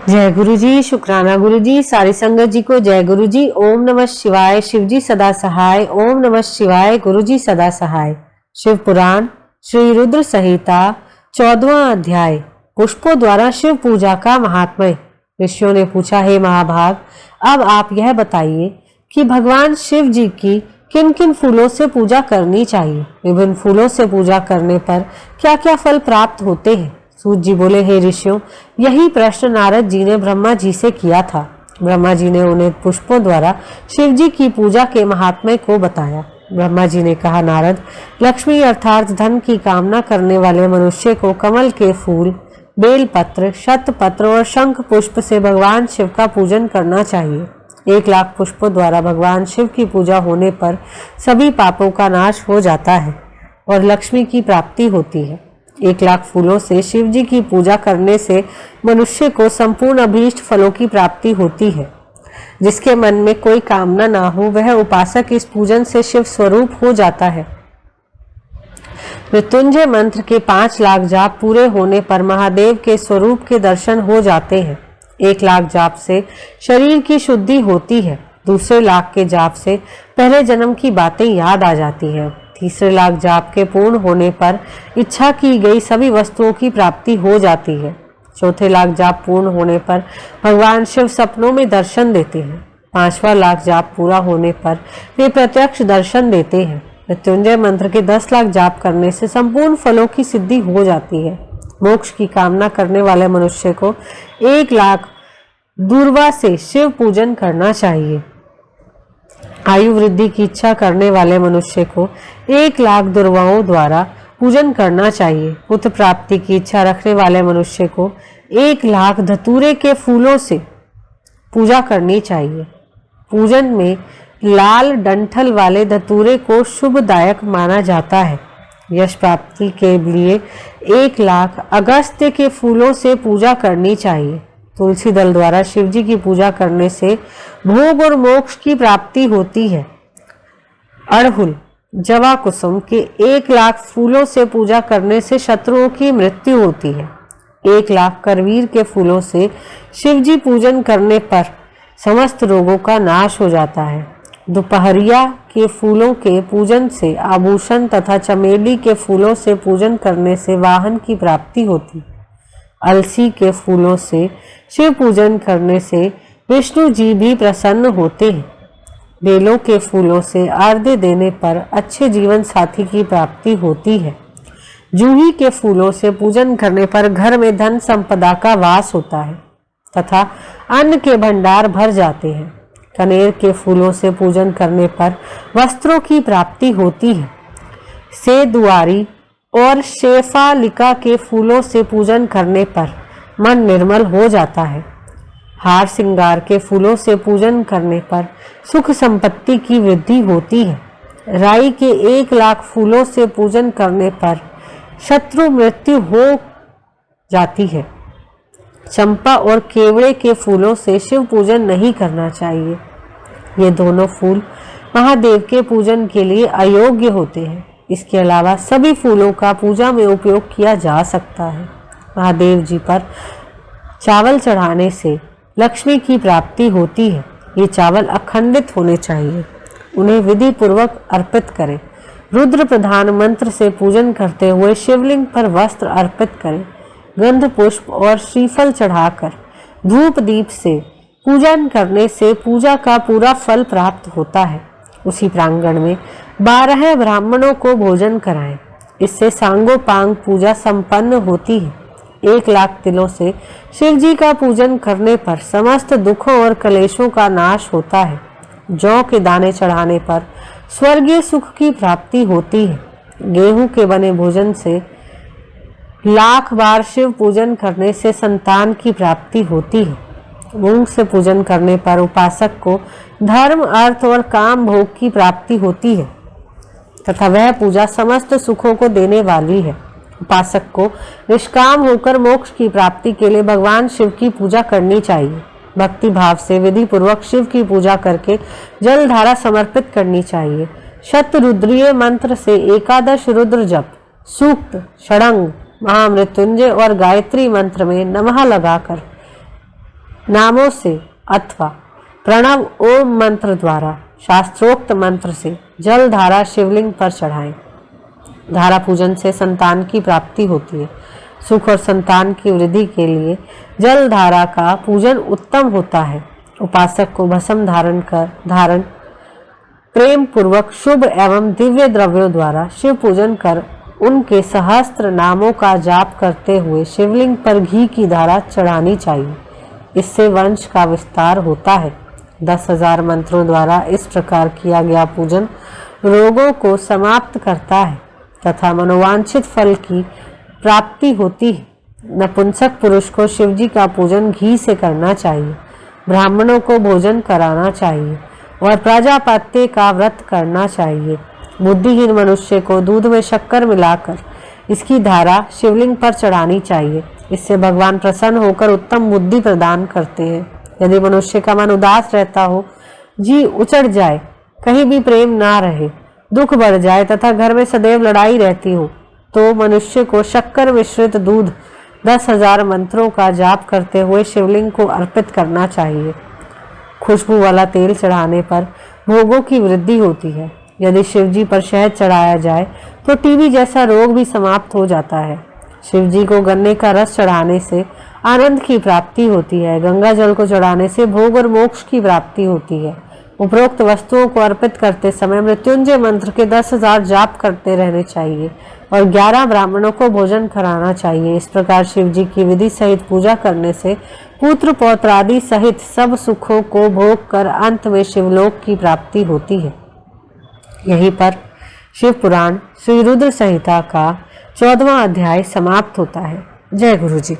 जय गुरु जी, शुक्राना गुरु जी, सारी संगत जी को जय गुरु जी। ओम नमः शिवाय, शिव जी सदा सहाय। ओम नमः शिवाय, गुरु जी सदा सहाय। शिव पुराण श्री रुद्र संहिता 14वां अध्याय, पुष्पों द्वारा शिव पूजा का महात्म्य। ऋषियों ने पूछा, हे महाभाग, अब आप यह बताइए कि भगवान शिव जी की किन किन फूलों से पूजा करनी चाहिए। विभिन्न फूलों से पूजा करने पर क्या क्या फल प्राप्त होते हैं। सूत जी बोले, हे ऋषियों, यही प्रश्न नारद जी ने ब्रह्मा जी से किया था। ब्रह्मा जी ने उन्हें पुष्पों द्वारा शिव जी की पूजा के महात्म्य को बताया। ब्रह्मा जी ने कहा, नारद, लक्ष्मी अर्थात धन की कामना करने वाले मनुष्य को कमल के फूल, बेलपत्र, शतपत्र और शंख पुष्प से भगवान शिव का पूजन करना चाहिए। 1,00,000 पुष्पों द्वारा भगवान शिव की पूजा होने पर सभी पापों का नाश हो जाता है और लक्ष्मी की प्राप्ति होती है। 1,00,000 फूलों से शिव जी की पूजा करने से मनुष्य को संपूर्ण अभीष्ट फलों की प्राप्ति होती है। जिसके मन में कोई कामना ना हो वह उपासक इस पूजन से शिव स्वरूप हो जाता है। मृत्युंजय मंत्र के 5,00,000 जाप पूरे होने पर महादेव के स्वरूप के दर्शन हो जाते हैं। 1,00,000 जाप से शरीर की शुद्धि होती है। दूसरे लाख के जाप से पहले जन्म की बातें याद आ जाती हैं। तीसरे लाख जाप के पूर्ण होने पर इच्छा की गई सभी वस्तुओं की प्राप्ति हो जाती है। चौथे लाख जाप पूर्ण होने पर भगवान शिव सपनों में दर्शन देते हैं। 5वां लाख जाप पूरा होने पर वे प्रत्यक्ष दर्शन देते हैं। मृत्युंजय मंत्र के 10,00,000 जाप करने से संपूर्ण फलों की सिद्धि हो जाती है। मोक्ष की कामना करने वाले मनुष्य को 1,00,000 दूर्वा से शिव पूजन करना चाहिए। आयु वृद्धि की इच्छा करने वाले मनुष्य को 1,00,000 दुर्वाओं द्वारा पूजन करना चाहिए। पुत्र प्राप्ति की इच्छा रखने वाले मनुष्य को 1,00,000 धतूरे के फूलों से पूजा करनी चाहिए। पूजन में लाल डंठल वाले धतूरे को शुभदायक माना जाता है। यश प्राप्ति के लिए 1,00,000 अगस्त्य के फूलों से पूजा करनी चाहिए। तुलसी दल द्वारा शिव जी की पूजा करने से भोग और मोक्ष की प्राप्ति होती है। अड़हुल, जवा कुसुम के 1,00,000 फूलों से पूजा करने से शत्रुओं की मृत्यु होती है। 1,00,000 करवीर के फूलों से शिव जी पूजन करने पर समस्त रोगों का नाश हो जाता है। दोपहरिया के फूलों के पूजन से आभूषण तथा चमेली के फूलों से पूजन करने से वाहन की प्राप्ति होती है। अलसी के फूलों से शिव पूजन करने से विष्णु जी भी प्रसन्न होते हैं। बेलों के फूलों से अर्घ्य देने पर अच्छे जीवन साथी की प्राप्ति होती है। जूही के फूलों से पूजन करने पर घर में धन संपदा का वास होता है तथा अन्न के भंडार भर जाते हैं। कनेर के फूलों से पूजन करने पर वस्त्रों की प्राप्ति होती है। सेदुआरी और शेफालिका के फूलों से पूजन करने पर मन निर्मल हो जाता है। हार श्रृंगार के फूलों से पूजन करने पर सुख संपत्ति की वृद्धि होती है। राई के 1,00,000 फूलों से पूजन करने पर शत्रु मृत्यु हो जाती है। चंपा और केवड़े के फूलों से शिव पूजन नहीं करना चाहिए। ये दोनों फूल महादेव के पूजन के लिए अयोग्य होते हैं। इसके अलावा सभी फूलों का पूजा में उपयोग किया जा सकता है। महादेव जी पर चावल चढ़ाने से लक्ष्मी की प्राप्ति होती है। ये चावल अखंडित होने चाहिए। उन्हें विधि पूर्वक अर्पित करें। रुद्र प्रधान मंत्र से पूजन करते हुए शिवलिंग पर वस्त्र अर्पित करें। गंध पुष्प और श्रीफल चढ़ाकर धूप दीप से पूजन करने से पूजा का पूरा फल प्राप्त होता है। उसी प्रांगण में 12 ब्राह्मणों को भोजन कराएं। इससे सांगोपांग पूजा संपन्न होती है। 1,00,000 तिलों से शिव जी का पूजन करने पर समस्त दुखों और कलेशों का नाश होता है। जौ के दाने चढ़ाने पर स्वर्गीय सुख की प्राप्ति होती है। गेहूं के बने भोजन से 1,00,000 बार शिव पूजन करने से संतान की प्राप्ति होती है। मूंग से पूजन करने पर उपासक को धर्म, अर्थ और काम भोग की प्राप्ति होती है तथा वह पूजा समस्त सुखों को देने वाली है। उपासक को निष्काम होकर मोक्ष की प्राप्ति के लिए भगवान शिव की पूजा करनी चाहिए। भक्ति भाव से विधि पूर्वक शिव की पूजा करके जल धारा समर्पित करनी चाहिए। शतरुद्रीय मंत्र से 11 रुद्र जप, सूक्त, षडंग, महामृत्युंजय और गायत्री मंत्र में नमः लगाकर नामों से अथवा प्रणव ओम मंत्र द्वारा शास्त्रोक्त मंत्र से जल धारा शिवलिंग पर चढ़ाएं। धारा पूजन से संतान की प्राप्ति होती है। सुख और संतान की वृद्धि के लिए जल धारा का पूजन उत्तम होता है। उपासक को भस्म धारण प्रेम पूर्वक शुभ एवं दिव्य द्रव्यों द्वारा शिव पूजन कर उनके सहस्त्र नामों का जाप करते हुए शिवलिंग पर घी की धारा चढ़ानी चाहिए। इससे वंश का विस्तार होता है। 10,000 मंत्रों द्वारा इस प्रकार किया गया पूजन रोगों को समाप्त करता है तथा मनोवांछित फल की प्राप्ति होती है। नपुंसक पुरुष को शिवजी का पूजन घी से करना चाहिए। ब्राह्मणों को भोजन कराना चाहिए और प्रजापत्य का व्रत करना चाहिए। बुद्धिहीन मनुष्य को दूध में शक्कर मिलाकर इसकी धारा शिवलिंग पर चढ़ानी चाहिए। इससे भगवान प्रसन्न होकर उत्तम बुद्धि प्रदान करते हैं। यदि मनुष्य का मन उदास रहता हो, जी उचट जाए, कहीं भी प्रेम ना रहे, दुख बढ़ जाए तथा घर में सदैव लड़ाई रहती हो, तो मनुष्य को शक्कर मिश्रित दूध 10,000 मंत्रों का जाप करते हुए शिवलिंग को अर्पित करना चाहिए। खुशबू वाला तेल चढ़ाने पर भोगों की वृद्धि होती है। यदि शिवजी पर शहद चढ़ाया जाए तो टीबी जैसा रोग भी समाप्त हो जाता है। शिवजी को गन्ने का रस चढ़ाने से आनंद की प्राप्ति होती है। गंगा जल को चढ़ाने से भोग और मोक्ष की प्राप्ति होती है। उपरोक्त वस्तुओं को अर्पित करते समय मृत्युंजय मंत्र के 10,000 जाप करते रहने चाहिए और 11 ब्राह्मणों को भोजन कराना चाहिए। इस प्रकार शिवजी की विधि सहित पूजा करने से पुत्र पौत्र आदि सहित सब सुखों को भोग कर अंत में शिवलोक की प्राप्ति होती है। यहीं पर शिव पुराण श्री रुद्र संहिता का 14वां अध्याय समाप्त होता है। जय गुरु जी।